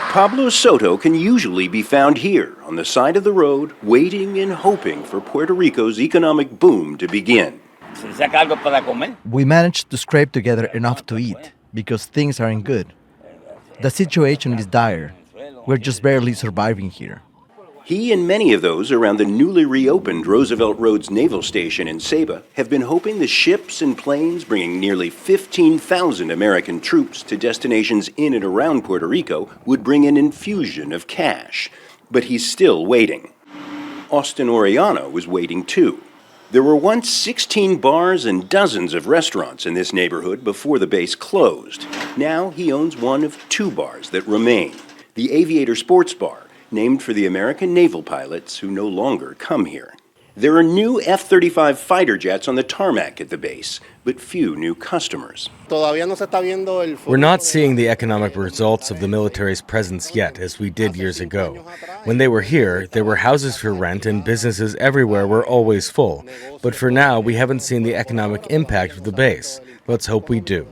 Pablo Soto can usually be found here on the side of the road, waiting and hoping for Puerto Rico's economic boom to begin. We managed to scrape together enough to eat because things aren't good. The situation is dire. We're just barely surviving here. He and many of those around the newly reopened Roosevelt Roads Naval Station in Ceiba have been hoping the ships and planes bringing nearly 15,000 American troops to destinations in and around Puerto Rico would bring an infusion of cash. But he's still waiting. Austin Oriano was waiting too. There were once 16 bars and dozens of restaurants in this neighborhood before the base closed. Now he owns one of two bars that remain, the Aviator Sports Bar, named for the American naval pilots who no longer come here. There are new F-35 fighter jets on the tarmac at the base, but few new customers. We're not seeing the economic results of the military's presence yet, as we did years ago. When they were here, there were houses for rent and businesses everywhere were always full. But for now, we haven't seen the economic impact of the base. Let's hope we do.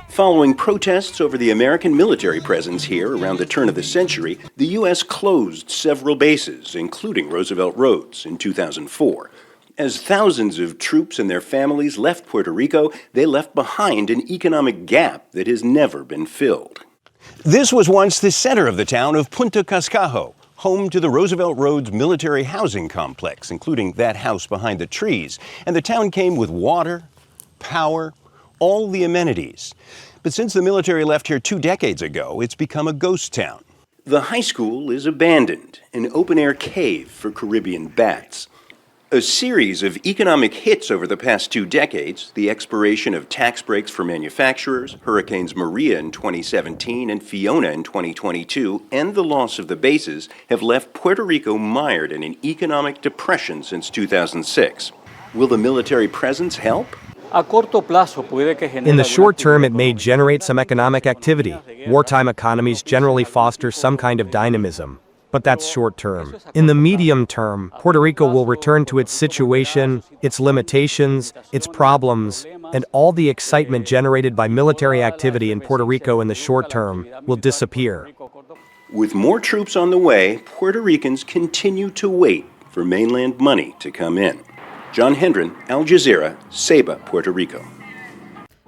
Following protests over the American military presence here around the turn of the century, the U.S. closed several bases, including Roosevelt Roads, in 2004. As thousands of troops and their families left Puerto Rico, they left behind an economic gap that has never been filled. This was once the center of the town of Punta Cascajo, home to the Roosevelt Roads military housing complex, including that house behind the trees. And the town came with water, power, all the amenities. But since the military left here 2 decades ago, it's become a ghost town. The high school is abandoned, an open-air cave for Caribbean bats. A series of economic hits over the past 2 decades, the expiration of tax breaks for manufacturers, Hurricanes Maria in 2017 and Fiona in 2022, and the loss of the bases have left Puerto Rico mired in an economic depression since 2006. Will the military presence help? In the short term, it may generate some economic activity. Wartime economies generally foster some kind of dynamism, but that's short term. In the medium term, Puerto Rico will return to its situation, its limitations, its problems, and all the excitement generated by military activity in Puerto Rico in the short term will disappear. With more troops on the way, Puerto Ricans continue to wait for mainland money to come in. John Hendren, Al Jazeera, Ceiba, Puerto Rico.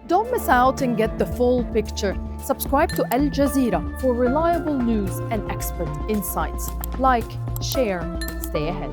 Don't miss out and get the full picture. Subscribe to Al Jazeera for reliable news and expert insights. Like, share, stay ahead.